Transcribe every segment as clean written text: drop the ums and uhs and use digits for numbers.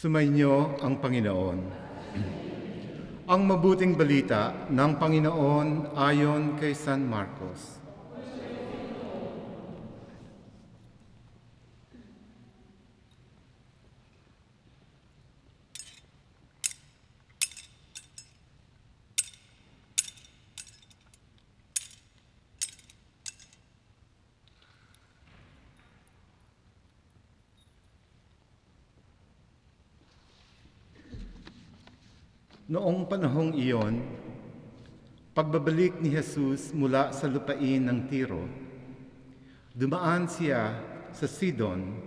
Sumainyo ang Panginoon. Ang mabuting balita ng Panginoon ayon kay San Marcos. Noong panahong iyon, pagbabalik ni Jesus mula sa lupain ng Tiro, dumaan siya sa Sidon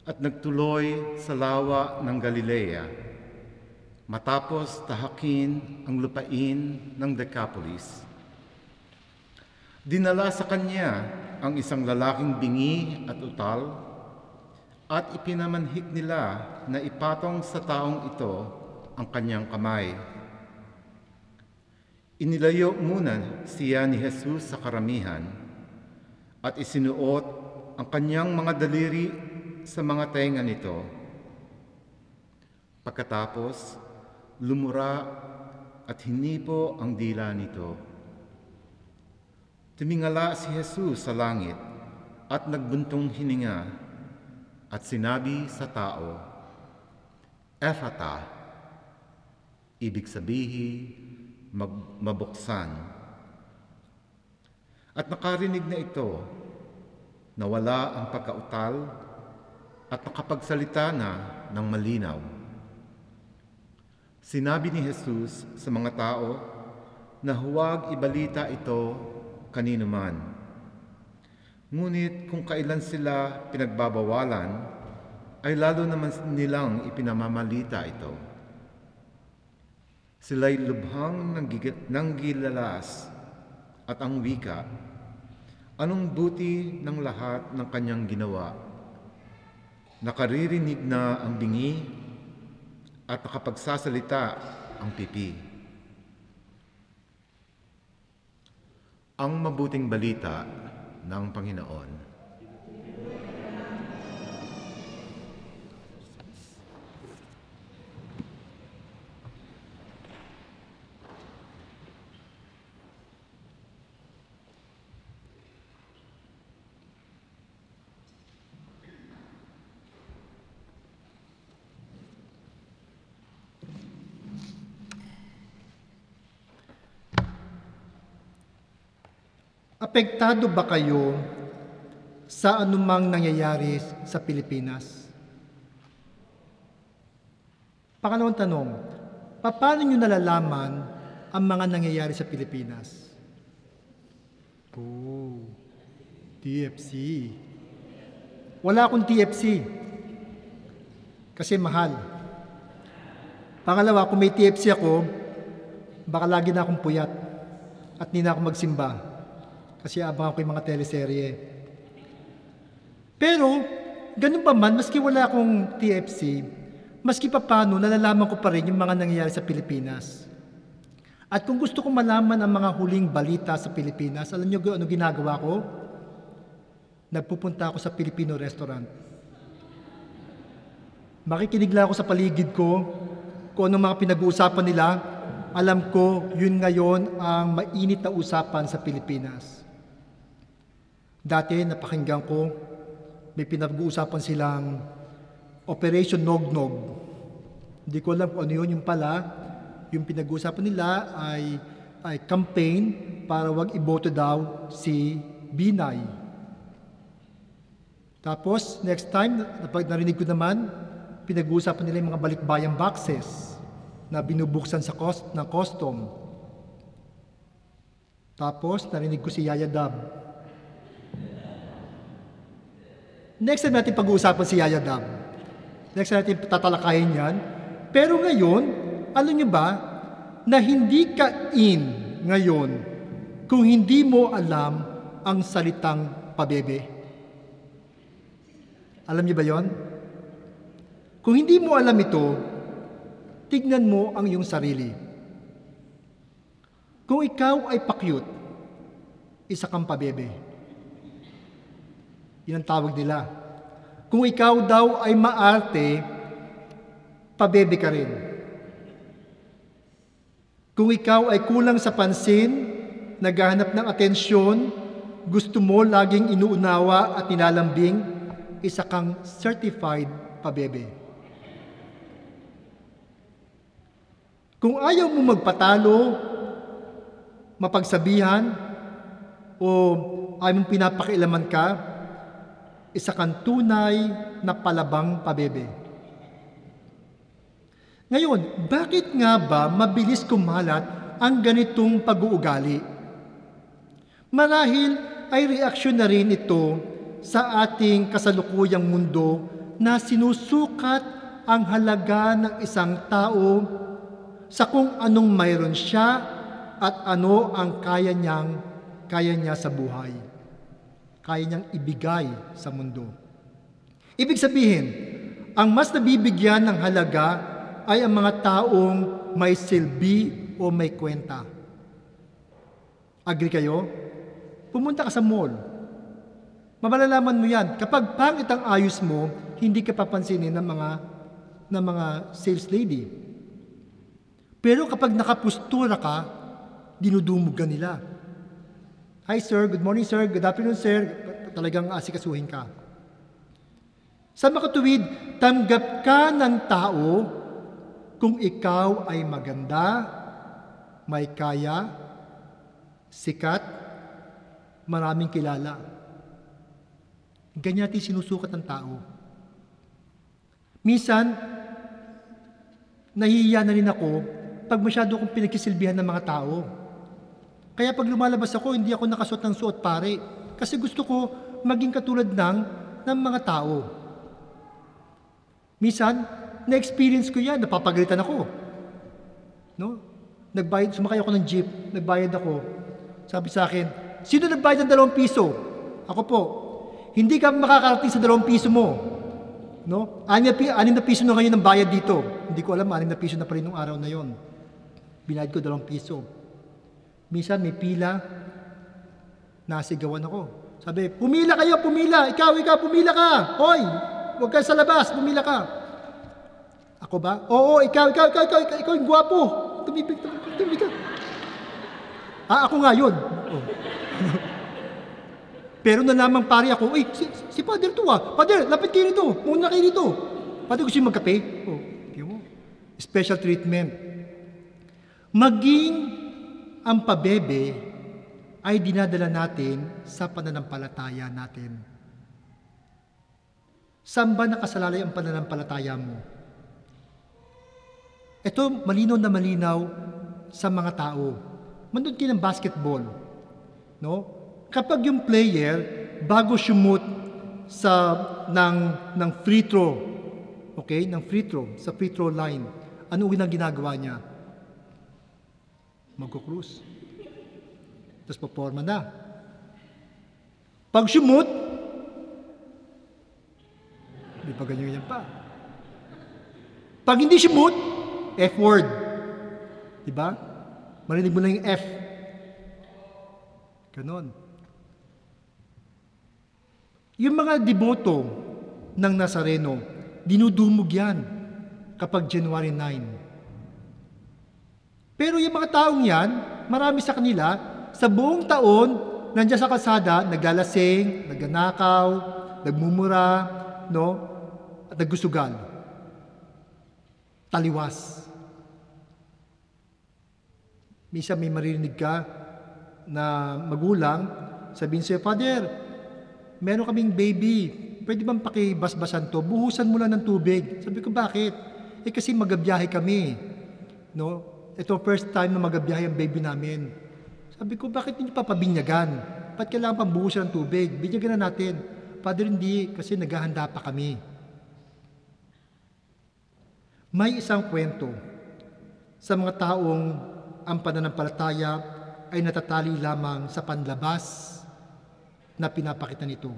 at nagtuloy sa lawa ng Galilea, matapos tahakin ang lupain ng Decapolis. Dinala sa kanya ang isang lalaking bingi at utal at ipinamanhik nila na ipatong sa taong ito ang kanyang kamay. Inilayo muna siya ni Jesus sa karamihan at isinuot ang kanyang mga daliri sa mga tenga nito. Pagkatapos, lumura at hinipo ang dila nito. Tumingala si Jesus sa langit at nagbuntong hininga at sinabi sa tao, "Ephata," ibig sabihin, mabuksan. At nakarinig na ito, nawala ang pagkautal at nakapagsalita na ng malinaw. Sinabi ni Jesus sa mga tao na huwag ibalita ito kanino man. Ngunit kung kailan sila pinagbabawalan, ay lalo naman nilang ipinamamalita ito. Sila'y lubhang nanggilalas at ang wika, anong buti ng lahat ng kanyang ginawa? Nakaririnig na ang bingi at nakapagsasalita ang pipi. Ang mabuting balita ng Panginoon. Apektado ba kayo sa anumang nangyayari sa Pilipinas? Pangalawang tanong, paano nyo nalalaman ang mga nangyayari sa Pilipinas? TFC. Wala akong TFC kasi mahal. Pangalawa, kung may TFC ako, baka lagi na akong puyat at hindi na ako magsimba. Kasi abang ako yung mga teleserye. Pero, ganun pa man, maski wala akong TFC, maski pa paano, nalalaman ko pa rin yung mga nangyayari sa Pilipinas. At kung gusto kong malaman ang mga huling balita sa Pilipinas, alam niyo ano ginagawa ko? Nagpupunta ako sa Filipino restaurant. Makikinig lang ako sa paligid ko, kung anong mga pinag-uusapan nila, alam ko yun ngayon ang mainit na usapan sa Pilipinas. Dati, napakinggan ko, may pinag-uusapan silang Operation Nognog. Hindi ko alam kung ano yun. Yung pala, yung pinag-uusapan nila ay campaign para wag iboto daw si Binay. Tapos, next time, narinig ko naman, pinag-uusapan nila yung mga balikbayang boxes na binubuksan ng custom. Tapos, narinig ko si Yaya Dab. Next time natin pag-uusapan si Yaya Dab. Next time natin tatalakayin yan. Pero ngayon, alam niyo ba, na hindi ka in ngayon kung hindi mo alam ang salitang pabebe. Alam niyo ba yon? Kung hindi mo alam ito, tignan mo ang iyong sarili. Kung ikaw ay pakyut, isa kang pabebe. Yan ang tawag nila. Kung ikaw daw ay maarte, pabebe ka rin. Kung ikaw ay kulang sa pansin, naghahanap ng atensyon, gusto mo laging inuunawa at nilalambing, isa kang certified pabebe. Kung ayaw mo magpatalo, mapagsabihan, o ayaw mong pinapakialaman ka, isa kang tunay na palabang pabebe. Ngayon, bakit nga ba mabilis kumalat ang ganitong pag-uugali? Marahil ay reaksyon na rin ito sa ating kasalukuyang mundo na sinusukat ang halaga ng isang tao sa kung anong mayroon siya at ano ang kaya niya sa buhay. Kaya niyang ibigay sa mundo. Ibig sabihin, ang mas nabibigyan ng halaga ay ang mga taong may silbi o may kwenta. Agree kayo? Pumunta ka sa mall. Mamalalaman mo yan. Kapag pangit ang ayos mo, hindi ka papansinin ng mga sales lady. Pero kapag nakapustura ka, dinudumog ka nila. Hi sir, good morning sir, good afternoon sir. Talagang asikasuhin ka. Sa makatuwid, tanggap ka ng tao kung ikaw ay maganda, may kaya, sikat, maraming kilala. Ganyan natin sinusukat ng tao. Minsan, nahihiya na rin ako pag masyado akong pinagkisilbihan ng mga tao. Kaya pag lumalabas ako, hindi ako nakasuot ng suot pare. Kasi gusto ko maging katulad ng mga tao. Minsan, na-experience ko yan, napapagalitan ako. No? Sumakay ako ng jeep, nagbayad ako. Sabi sa akin, sino nagbayad ng 2 piso? Ako po. Hindi ka makakarating sa 2 piso mo. No? 6 na piso na ngayon ang bayad dito. Hindi ko alam, 6 na piso na pa rin nung araw na yon. Binayad ko 2 piso. Minsan may pila, nasigawan ako. Sabi, pumila kayo, pumila. Ikaw, pumila ka. Hoy, huwag ka sa labas, pumila ka. Ako ba? Oo, ikaw yung gwapo. Tumibig ka. Ako nga yun. Oh. Pero nalaman pare ako, si Father to Father, lapit kayo rito. Muna kayo rito. Father, gusto yung magkape? Oh, special treatment. Maging ang pabebe ay dinadala natin sa pananampalataya natin. Saan ba nakasalalay ang pananampalataya mo? Ito, malinaw na malinaw sa mga tao. Manood kayo ng basketball. No? Kapag yung player, bago shoot ng free throw, okay? Ng free throw, sa free throw line, ano ginagawa niya? Magkukrus. Tapos paporma na. Pag shoot, di pa ganyan pa. Pag hindi shoot, F word. Diba? Marinig mo lang yung F. Ganon. Yung mga deboto ng Nazareno, dinudumog yan kapag January 9. Pero yung mga taong yan, marami sa kanila, sa buong taon, nandiyan sa kalsada, naglalasing, nagnanakaw, nagmumura, no? At naggusugal. Taliwas. Minsan may maririnig ka na magulang, sabihin sa'yo, Father, meron kaming baby, pwede bang pakibasbasan to? Buhusan mo lang ng tubig. Sabi ko, bakit? Kasi magabiyahe kami. No? Ito first time na magabiyahe ang baby namin. Sabi ko, bakit hindi papabinyagan? Ba't kailangan pang buhusan ng tubig? Binyagan na natin. Father, hindi, kasi naghahanda pa kami. May isang kwento sa mga taong ang pananampalataya ay natatali lamang sa panlabas na pinapakita nito.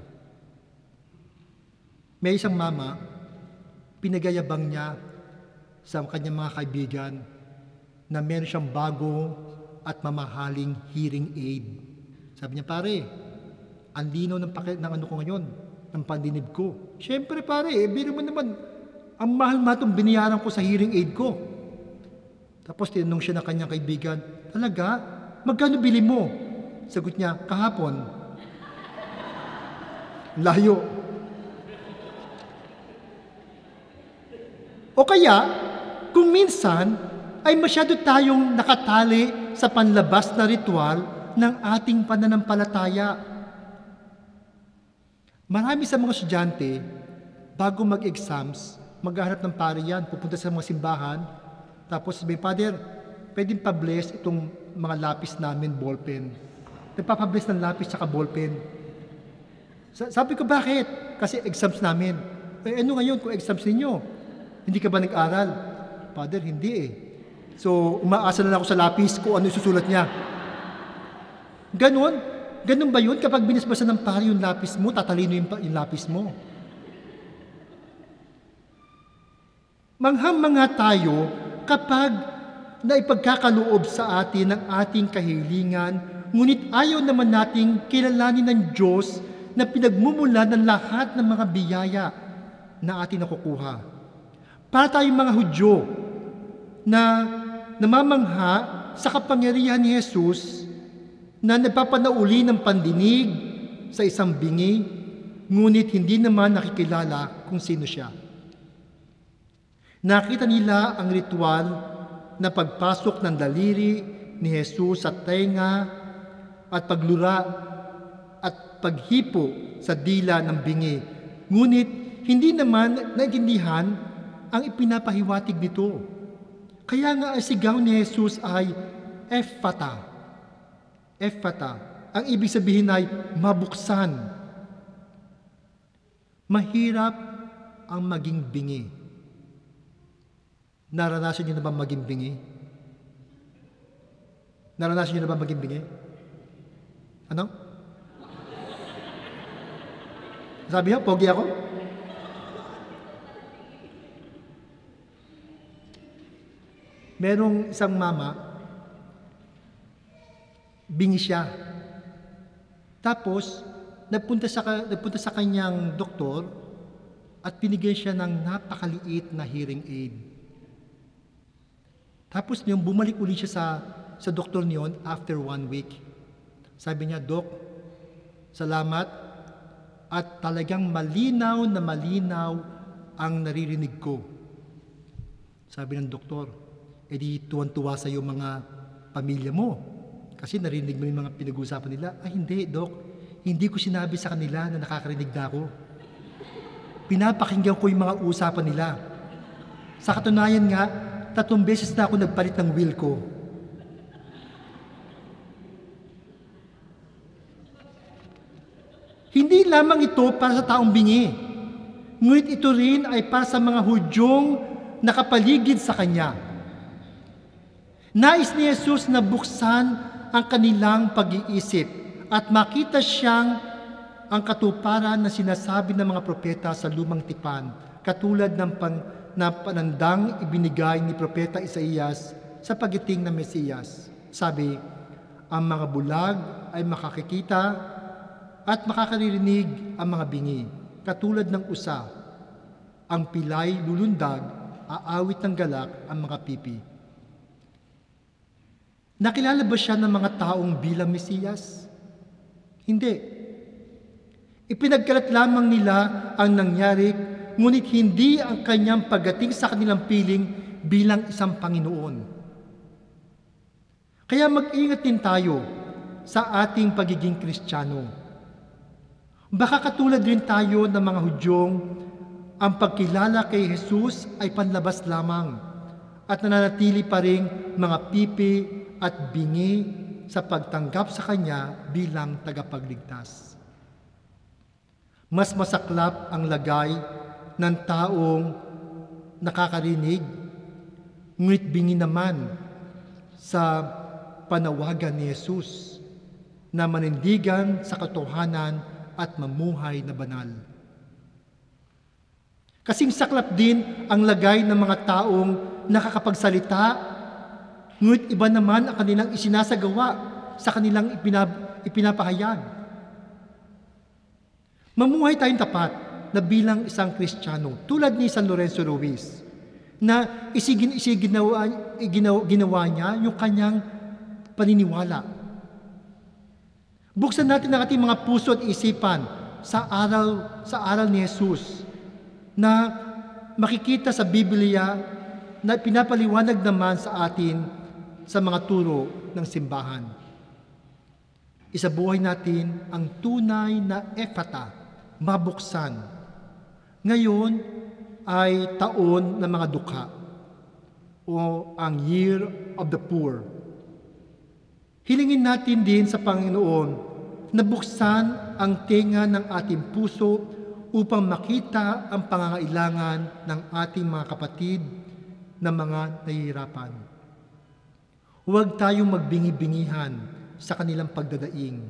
May isang mama, pinagayabang niya sa kanyang mga kaibigan na meron siyang bago at mamahaling hearing aid. Sabi niya, pare, ang linaw ng ano ko ngayon, ng pandinig ko. Siyempre pare, biro mo naman, Ang mahal-mahal itong binayaran ko sa hearing aid ko. Tapos tinanong siya ng kanyang kaibigan, talaga? Magkano bili mo? Sagot niya, kahapon. Layo. O kaya, kung minsan, ay masyado tayong nakatali sa panlabas na ritual ng ating pananampalataya. Marami sa mga estudyante, bago mag-exams, maghahanap ng pariyan, pupunta sa mga simbahan, tapos sabihin, Father, pwedeng pa-bless itong mga lapis namin, ballpen. Nagpapabless ng lapis at ballpen. Sabi ko, bakit? Kasi exams namin. Ano ngayon kung exams ninyo? Hindi ka ba nag-aral? Father, hindi eh. So, umaasa na ako sa lapis kung ano isusulat niya. Ganon ba yun? Kapag binisbasa ng pari yung lapis mo, tatalino yung lapis mo. Manghang-manga tayo kapag naipagkakaloob sa atin ng ating kahilingan, ngunit ayaw naman nating kilalanin ng Diyos na pinagmumula ng lahat ng mga biyaya na atin nakukuha. Para tayong mga Hudyo na namamangha sa kapangyarihan ni Jesus na nagpapanauli ng pandinig sa isang bingi, ngunit hindi naman nakikilala kung sino siya. Nakita nila ang ritual na pagpasok ng daliri ni Jesus sa tenga at paglura at paghipo sa dila ng bingi. Ngunit hindi naman naintindihan ang ipinapahiwatig nito. Kaya nga ang sigaw ni Jesus ay Ephphatha. Ephphatha. Ang ibig sabihin ay mabuksan. Mahirap ang maging bingi. Naranasan niyo na ba maging bingi? Naranasan niyo na ba maging bingi? Ano? Sabi niyo, pogi ako? Merong isang mama, bingi siya. Tapos, nagpunta sa kanyang doktor at binigyan siya ng napakaliit na hearing aid. Tapos niyong bumalik ulit siya sa doktor niyon after 1 week. Sabi niya, Dok, salamat at talagang malinaw na malinaw ang naririnig ko. Sabi ng doktor, edi tuwan-tuwa sa iyo mga pamilya mo. Kasi narinig mo yung mga pinag-uusapan nila. Ay hindi, Dok. Hindi ko sinabi sa kanila na nakakarinig na ako. Pinapakinggan ko yung mga usapan nila. Sa katunayan nga, 3 beses na ako nagpalit ng will ko. Hindi lamang ito para sa taong bingi, ngunit ito rin ay para sa mga Hudyong nakapaligid sa Kanya. Nais ni Jesus na buksan ang kanilang pag-iisip at makita siyang ang katuparan na sinasabi ng mga propeta sa lumang tipan, katulad ng panandang ibinigay ni Propeta Isaías sa pagdating ng Mesiyas. Sabi, ang mga bulag ay makakikita at makakaririnig ang mga bingi, katulad ng usa. Ang pilay lulundag, aawit ng galak ang mga pipi. Nakilala ba siya ng mga taong bilang Mesiyas? Hindi. Ipinagkalat lamang nila ang nangyari, ngunit hindi ang kanyang pagdating sa kanilang piling bilang isang Panginoon. Kaya mag-ingat din tayo sa ating pagiging Kristiyano. Baka katulad rin tayo ng mga Hudyong, ang pagkilala kay Jesus ay panlabas lamang at nananatili pa rin mga pipi at bingi sa pagtanggap sa Kanya bilang tagapagligtas. Mas masaklap ang lagay ng taong nakakarinig, ngunit bingi naman sa panawagan ni Jesus na manindigan sa katotohanan at mamuhay na banal. Kasing saklap din ang lagay ng mga taong nakakapagsalita, ngunit iba naman ang kanilang isinasagawa sa kanilang ipinapahayag. Mamuhay tayong tapat na bilang isang Kristiyano, tulad ni San Lorenzo Ruiz, na ginawa niya yung kanyang paniniwala. Buksan natin ang ating mga puso at isipan sa aral ni Jesus na makikita sa Biblia na pinapaliwanag naman sa atin sa mga turo ng simbahan. Isabuhay natin ang tunay na ephata, mabuksan. Ngayon ay taon ng mga dukha o ang Year of the Poor. Hilingin natin din sa Panginoon na buksan ang tenga ng ating puso upang makita ang pangangailangan ng ating mga kapatid na mga nahihirapan. Huwag tayong magbingi-bingihan sa kanilang pagdadaing.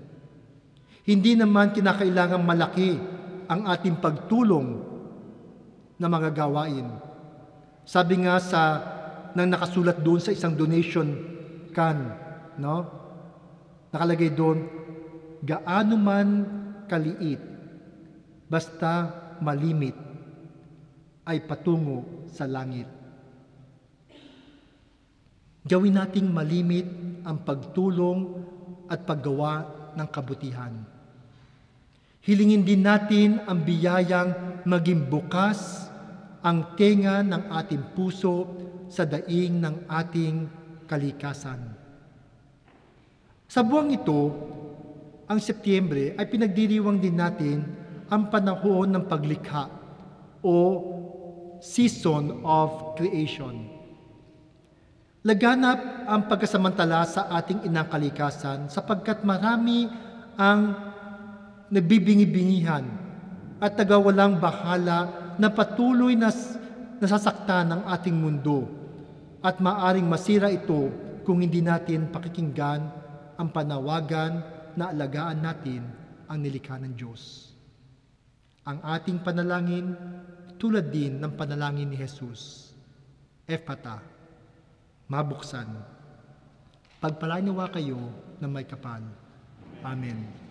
Hindi naman kinakailangang malaki ang ating pagtulong na mga gawain. Sabi nga nang nakasulat doon sa isang donation can, no? Nakalagay doon, gaano man kaliit, basta malimit, ay patungo sa langit. Gawin nating malimit ang pagtulong at paggawa ng kabutihan. Hilingin din natin ang biyayang maging bukas ang tenga ng ating puso sa daing ng ating kalikasan. Sa buwang ito, ang Setyembre, ay pinagdiriwang din natin ang panahon ng paglikha o Season of Creation. Laganap ang pagkasamantala sa ating inang kalikasan sapagkat marami ang nagbibingi-bingihan at tagawalang bahala na patuloy na nasasaktan ng ating mundo at maaring masira ito kung hindi natin pakikinggan ang panawagan na alagaan natin ang nilikha ng Diyos. Ang ating panalangin tulad din ng panalangin ni Jesus. Ephata, mabuksan. Pagpalainawa kayo ng may kapal. Amen.